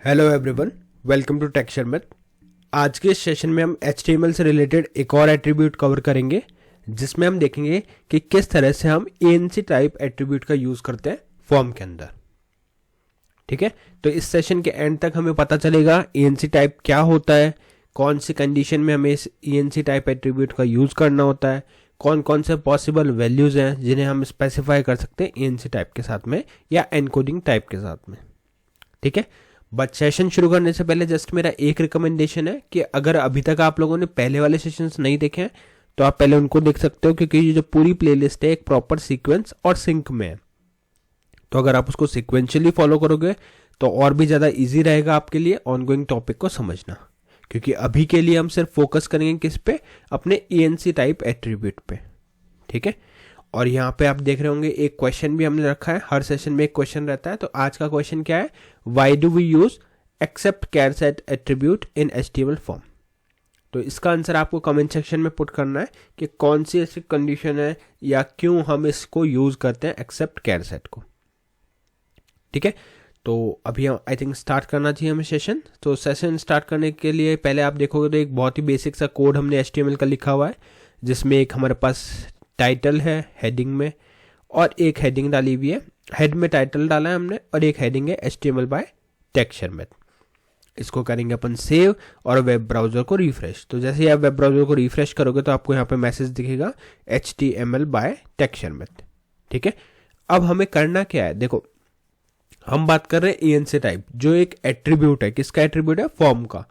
Hello everyone, welcome to texture math. आज के इस सेशन में हम HTML से रिलेटेड एक और एट्रीब्यूट कवर करेंगे, जिसमें हम देखेंगे कि किस तरह से हम ANC टाइप एट्रीब्यूट का यूज़ करते हैं फॉर्म के अंदर। ठीक है, तो इस सेशन के एंड तक हमें पता चलेगा ANC टाइप क्या होता है, कौन सी कंडीशन में हमें इस ANC टाइप एट्रीब्यूट का यूज़ करना होता है, कौन कौन से पॉसिबल वैल्यूज़ हैं जिन्हें हम स्पेसिफाई कर सकते हैं ANC टाइप के साथ में या एनकोडिंग टाइप के साथ में। ठीक है, बट सेशन शुरू करने से पहले जस्ट मेरा एक रिकमेंडेशन है कि अगर अभी तक आप लोगों ने पहले वाले सेशंस नहीं देखे हैं तो आप पहले उनको देख सकते हो, क्योंकि ये जो पूरी प्लेलिस्ट है एक प्रॉपर सीक्वेंस और सिंक में है। तो अगर आप उसको सिक्वेंशियली फॉलो करोगे तो और भी ज़्यादा ईजी रहेगा आपके लिए ऑनगोइंग टॉपिक को समझना, क्योंकि अभी के लिए हम सिर्फ फोकस करेंगे किस पे, अपने ANC टाइप एट्रीब्यूट पे। ठीक है, और यहाँ पे आप देख रहे होंगे एक क्वेश्चन भी हमने रखा है, हर सेशन में एक क्वेश्चन रहता है। तो आज का क्वेश्चन क्या है, why do we use accept charset attribute in HTML form. तो इसका आंसर आपको कमेंट सेक्शन में पुट करना है कि कौन सी ऐसी कंडीशन है या क्यों हम इसको यूज करते हैं एक्सेप्ट कैर सेट को। ठीक है, तो अभी आई थिंक स्टार्ट करना चाहिए हमें सेशन। तो सेशन स्टार्ट करने के लिए पहले आप देखोगे तो एक बहुत ही बेसिक सा कोड हमने HTML का लिखा हुआ है, जिसमें एक हमारे पास टाइटल है हेडिंग में और एक हेडिंग डाली हुई है। हेड में टाइटल डाला है हमने और एक हेडिंग है HTML बाय टेक्सचर मैथ। इसको करेंगे अपन सेव और वेब ब्राउजर को रिफ्रेश। तो जैसे ही आप वेब ब्राउजर को रिफ्रेश करोगे तो आपको यहाँ पे मैसेज दिखेगा HTML बाय टेक्सचर मैथ। ठीक है, अब हमें करना क्या है, देखो हम बात कर रहे हैं ANC टाइप, जो एक एट्रीब्यूट है। किसका एट्रीब्यूट है, फॉर्म का।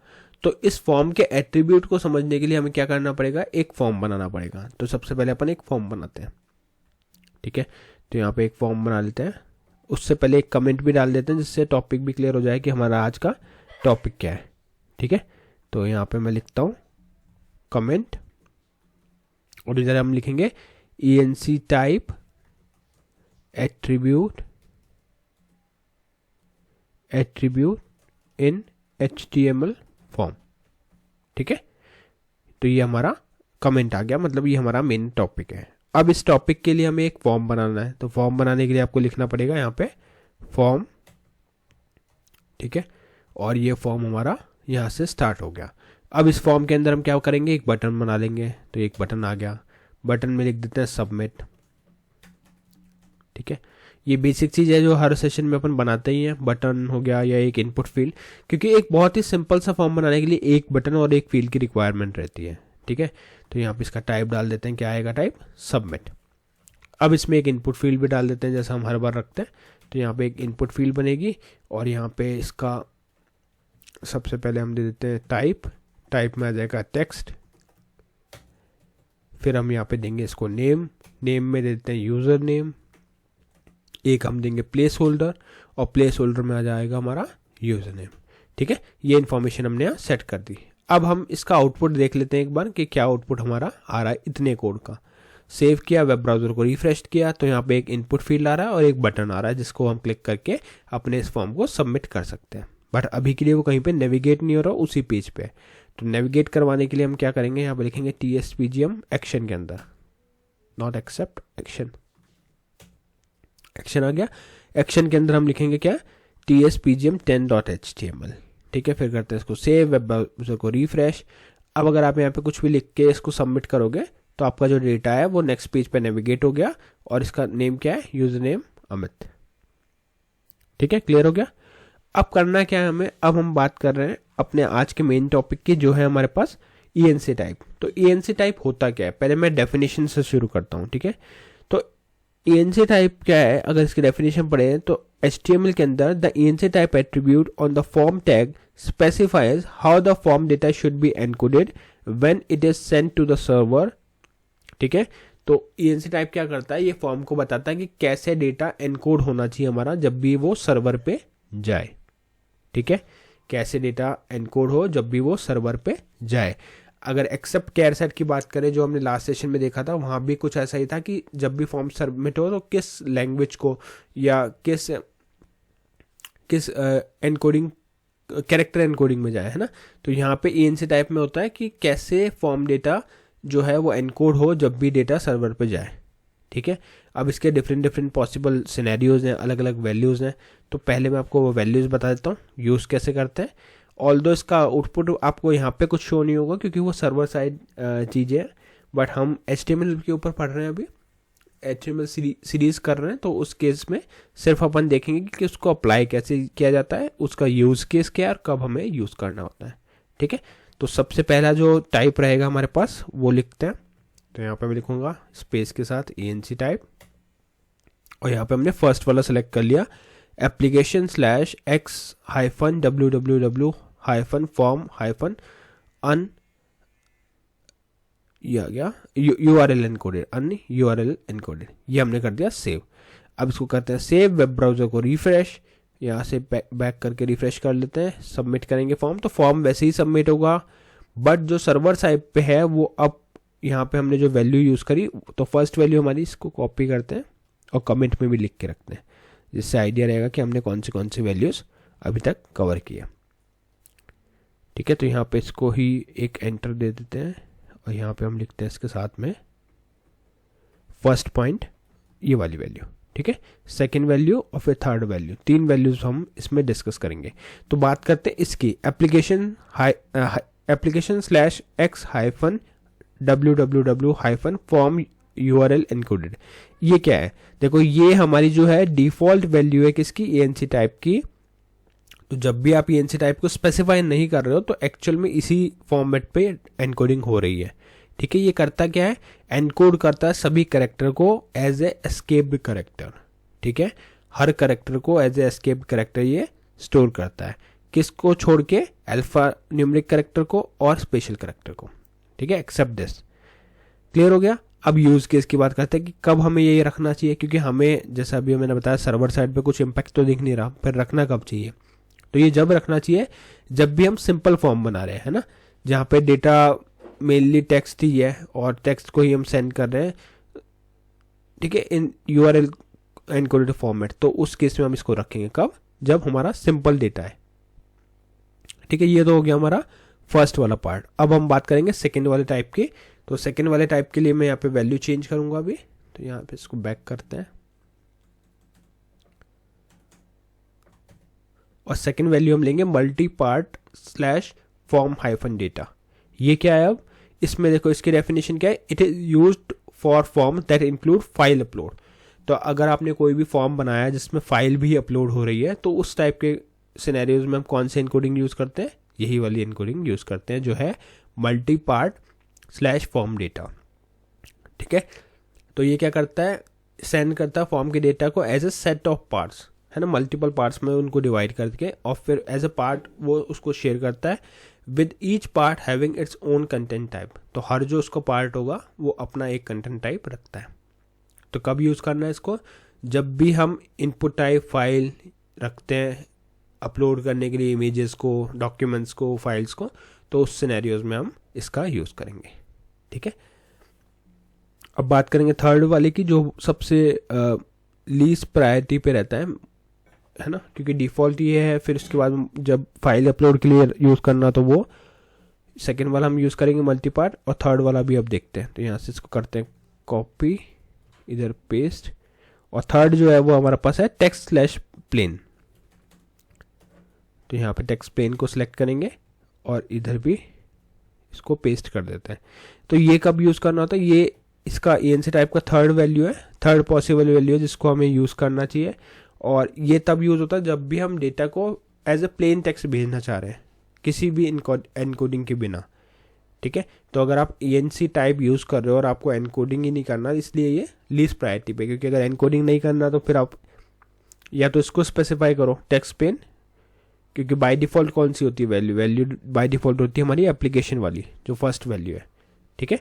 तो इस फॉर्म के एट्रीब्यूट को समझने के लिए हमें क्या करना पड़ेगा, एक फॉर्म बनाना पड़ेगा। तो सबसे पहले अपन एक फॉर्म बनाते हैं। ठीक है, तो यहाँ पे एक फॉर्म बना लेते हैं। उससे पहले एक कमेंट भी डाल देते हैं, जिससे टॉपिक भी क्लियर हो जाए कि हमारा आज का टॉपिक क्या है। ठीक है, तो यहाँ पे मैं लिखता हूँ कमेंट और इधर हम लिखेंगे ANC type attribute in HTML form. ठीक है, तो ये हमारा कमेंट आ गया, मतलब ये हमारा मेन टॉपिक है। अब इस टॉपिक के लिए हमें एक फॉर्म बनाना है। तो फॉर्म बनाने के लिए आपको लिखना पड़ेगा यहाँ पे फॉर्म। ठीक है, और ये फॉर्म हमारा यहाँ से स्टार्ट हो गया। अब इस फॉर्म के अंदर हम क्या करेंगे, एक बटन बना लेंगे। तो एक बटन आ गया, बटन में लिख देते हैं सबमिट। ठीक है, ये बेसिक चीज़ है जो हर सेशन में अपन बनाते ही हैं, बटन हो गया या एक इनपुट फील्ड, क्योंकि एक बहुत ही सिंपल सा फॉर्म बनाने के लिए एक बटन और एक फील्ड की रिक्वायरमेंट रहती है। ठीक है, तो यहाँ पे इसका टाइप डाल देते हैं, क्या आएगा टाइप, सबमिट। अब इसमें एक इनपुट फील्ड भी डाल देते हैं जैसा हम हर बार रखते हैं। तो यहाँ पे एक इनपुट फील्ड बनेगी और यहाँ पे इसका सबसे पहले हम दे देते हैं टाइप में आ जाएगा टेक्स्ट। फिर हम यहाँ पे देंगे इसको नेम में दे देते हैं यूज़र नेम। एक हम देंगे प्लेस होल्डर और प्लेस होल्डर में आ जाएगा हमारा यूजर नेम। ठीक है, ये इन्फॉर्मेशन हमने यहाँ सेट कर दी। अब हम इसका आउटपुट देख लेते हैं एक बार कि क्या आउटपुट हमारा आ रहा है इतने कोड का। सेव किया, वेब ब्राउजर को रिफ्रेश किया, तो यहाँ पे एक इनपुट फील्ड आ रहा है और एक बटन आ रहा है, जिसको हम क्लिक करके अपने इस फॉर्म को सबमिट कर सकते हैं। बट अभी के लिए वो कहीं पे नेविगेट नहीं हो रहा, उसी पेज पे। तो नेविगेट करवाने के लिए हम क्या करेंगे, यहाँ पे लिखेंगे TSPGM एक्शन के अंदर, नॉट एक्सेप्ट एक्शन आ गया। एक्शन के अंदर हम लिखेंगे क्या, TSPGM 10.html। ठीक है, फिर करते हैं इसको सेव, वेब ब्राउज़र को रिफ्रेश। अब अगर आप यहाँ पे कुछ भी लिख के इसको सबमिट करोगे तो आपका जो डेटा है वो नेक्स्ट पेज पे नेविगेट हो गया और इसका नेम क्या है, यूजर नेम अमित। ठीक है, क्लियर हो गया। अब करना क्या है हमें, अब हम बात कर रहे हैं अपने आज के मेन टॉपिक की, जो है हमारे पास ANC टाइप। तो ANC टाइप होता क्या है, पहले मैं डेफिनेशन से शुरू करता हूँ। ठीक है, तो ANC टाइप क्या है, अगर इसकी डेफिनेशन पढ़े तो HTML के अंदर the ANC type attribute on the form tag specifies how the form data should be encoded when it is sent to the server. ठीक है, तो ANC टाइप क्या करता है, ये फॉर्म को बताता है कि कैसे डेटा एनकोड होना चाहिए हमारा जब भी वो सर्वर पे जाए। ठीक है, कैसे डेटा एनकोड हो जब भी वो सर्वर पे जाए। अगर एक्सेप्ट कैर सेट की बात करें, जो हमने लास्ट सेशन में देखा था, वहाँ भी कुछ ऐसा ही था कि जब भी फॉर्म सबमिट हो तो किस लैंग्वेज को या किस एनकोडिंग, कैरेक्टर एनकोडिंग में जाए, है ना। तो यहाँ पे ANC टाइप में होता है कि कैसे फॉर्म डेटा जो है वो एनकोड हो जब भी डेटा सर्वर पे जाए। ठीक है। अब इसके डिफरेंट डिफरेंट पॉसिबल सिनेरियोज हैं, अलग अलग वैल्यूज़ हैं। तो पहले मैं आपको वो वैल्यूज़ बता देता हूँ यूज़ कैसे करते हैं। ऑल्दो इसका आउटपुट आपको यहाँ पे कुछ शो नहीं होगा क्योंकि वो सर्वर साइड चीज़ें हैं, बट हम HTML के ऊपर पढ़ रहे हैं अभी, HTML सीरीज कर रहे हैं, तो उस केस में सिर्फ अपन देखेंगे कि उसको अप्लाई कैसे किया जाता है, उसका यूज़ केस क्या है और कब हमें यूज़ करना होता है। ठीक है, तो सबसे पहला जो टाइप रहेगा हमारे पास वो लिखते हैं। तो यहाँ पे मैं लिखूँगा स्पेस के साथ ANC टाइप, और यहाँ पे हमने फर्स्ट वाला सेलेक्ट कर लिया, एप्लीकेशन /x-www-form-un या गया URL एनकोडेड, अन्य URL एनकोडेड, ये हमने कर दिया सेव। अब इसको करते हैं सेव, वेब ब्राउज़र को रिफ्रेश, यहाँ से बैक करके रिफ्रेश कर लेते हैं, सबमिट करेंगे फॉर्म। तो फॉर्म वैसे ही सबमिट होगा, बट जो सर्वर साइड पे है वो अब यहाँ पे हमने जो वैल्यू यूज़ करी, तो फर्स्ट वैल्यू हमारी, इसको कॉपी करते हैं और कमेंट में भी लिख के रखते हैं, जिससे आइडिया रहेगा कि हमने कौन सी वैल्यूज़ अभी तक कवर किया। ठीक है, तो यहाँ पे इसको ही एक एंटर दे देते हैं और यहाँ पे हम लिखते हैं इसके साथ में फर्स्ट पॉइंट ये वाली वैल्यू। ठीक है, सेकेंड वैल्यू और फिर थर्ड वैल्यू, 3 वैल्यूज हम इसमें डिस्कस करेंगे। तो बात करते हैं इसकी एप्लीकेशन/x-www-form URL encoded। ये क्या है, देखो ये हमारी जो है डिफॉल्ट वैल्यू है किसकी, ANC टाइप की। तो जब भी आप ANC टाइप को स्पेसिफाई नहीं कर रहे हो तो एक्चुअल में इसी फॉर्मेट पे एनकोडिंग हो रही है। ठीक है, ये करता क्या है, एनकोड करता है सभी कैरेक्टर को एज ए एस्केप्ड कैरेक्टर। ठीक है, हर कैरेक्टर को एज ए एस्केप्ड कैरेक्टर ये स्टोर करता है, किसको छोड़ के, अल्फा न्यूमेरिक कैरेक्टर को और स्पेशल कैरेक्टर को। ठीक है, एक्सेप्ट दिस। क्लियर हो गया। अब यूज केस की बात करते हैं कि कब हमें ये रखना चाहिए, क्योंकि हमें जैसा अभी मैंने बताया सर्वर साइड पे कुछ इम्पैक्ट तो दिख नहीं रहा, फिर रखना कब चाहिए, तो ये जब रखना चाहिए जब भी हम सिंपल फॉर्म बना रहे हैं, है ना, जहाँ पे डेटा मेनली टेक्स्ट ही है और टेक्स्ट को ही हम सेंड कर रहे हैं। ठीक है, इन URL एनकोडेड फॉर्मेट, तो उस केस में हम इसको रखेंगे कब, जब हमारा सिंपल डेटा है। ठीक है, ये तो हो गया हमारा फर्स्ट वाला पार्ट। अब हम बात करेंगे सेकेंड वाले टाइप की। तो सेकेंड वाले टाइप के लिए मैं यहाँ पे वैल्यू चेंज करूंगा अभी, तो यहाँ पे इसको बैक करते हैं और सेकेंड वैल्यू हम लेंगे मल्टी पार्ट /form -data। ये क्या है, अब इसमें देखो इसकी डेफिनेशन क्या है, it is used for form that include file upload. तो अगर आपने कोई भी फॉर्म बनाया जिसमें फाइल भी अपलोड हो रही है, तो उस टाइप के सिनेरियोज में हम कौन से इनकोडिंग यूज करते हैं, यही वाली इनकोडिंग यूज करते हैं जो है मल्टी पार्ट /form data। ठीक है, तो ये क्या करता है, सेंड करता है फॉर्म के डेटा को as a set of parts, है ना, मल्टीपल पार्ट्स में उनको डिवाइड करके, और फिर एज ए पार्ट वो उसको शेयर करता है with each part having its own content type. तो हर जो उसको पार्ट होगा वो अपना एक कंटेंट टाइप रखता है। तो कब यूज़ करना है इसको, जब भी हम इनपुट टाइप फाइल रखते हैं अपलोड करने के लिए इमेजेस को, डॉक्यूमेंट्स को, फाइल्स को, तो उस सिनेरियोज में हम इसका यूज़ करेंगे। ठीक है, अब बात करेंगे थर्ड वाले की, जो सबसे लीस्ट प्रायोरिटी पे रहता है ना, क्योंकि डिफ़ॉल्ट ये है, फिर उसके बाद जब फाइल अपलोड के लिए यूज़ करना तो वो सेकेंड वाला हम यूज़ करेंगे मल्टी पार्ट, और थर्ड वाला भी अब देखते हैं। तो यहाँ से इसको करते हैं कॉपी, इधर पेस्ट, और थर्ड जो है वो हमारे पास है text/plain। तो यहाँ पे टेक्स्ट प्लेन को सिलेक्ट करेंगे और इधर भी इसको पेस्ट कर देते हैं। तो ये कब यूज़ करना होता है, ये इसका ANC टाइप का थर्ड वैल्यू है, थर्ड पॉसिबल वैल्यू है जिसको हमें यूज़ करना चाहिए, और ये तब यूज़ होता है जब भी हम डेटा को एज ए प्लेन टेक्स्ट भेजना चाह रहे हैं, किसी भी एनकोडिंग के बिना। ठीक है, तो अगर आप ANC टाइप यूज़ कर रहे हो और आपको एनकोडिंग ही नहीं करना, इसलिए ये लीस्ट प्रायोरिटी पे, क्योंकि अगर एनकोडिंग नहीं करना तो फिर आप या तो इसको स्पेसिफाई करो टेक्स्ट प्लेन, क्योंकि बाय डिफ़ॉल्ट कौन सी होती है वैल्यू बाय डिफ़ॉल्ट होती है हमारी एप्लीकेशन वाली जो फर्स्ट वैल्यू है। ठीक है,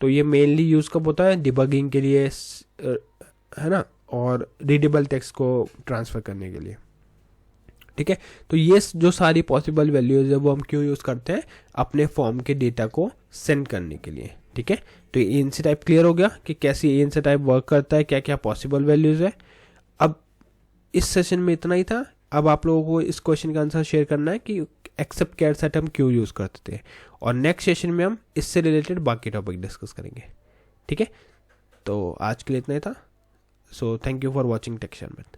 तो ये मेनली यूज़ कब होता है, डिबगिंग के लिए, है ना, और रीडेबल टेक्स्ट को ट्रांसफ़र करने के लिए। ठीक है, तो ये जो सारी पॉसिबल वैल्यूज़ है वो हम क्यों यूज़ करते हैं, अपने फॉर्म के डेटा को सेंड करने के लिए। ठीक है, तो ये ANC टाइप क्लियर हो गया कि कैसे ANC टाइप वर्क करता है, क्या क्या पॉसिबल वैल्यूज़ है। अब इस सेशन में इतना ही था। अब आप लोगों को इस क्वेश्चन का आंसर शेयर करना है कि एक्सेप्ट कैर सेट हम क्यों यूज़ करते थे, और नेक्स्ट सेशन में हम इससे रिलेटेड बाकी टॉपिक डिस्कस करेंगे। ठीक है, तो आज के लिए इतना ही था। So thank you for watching texture meth.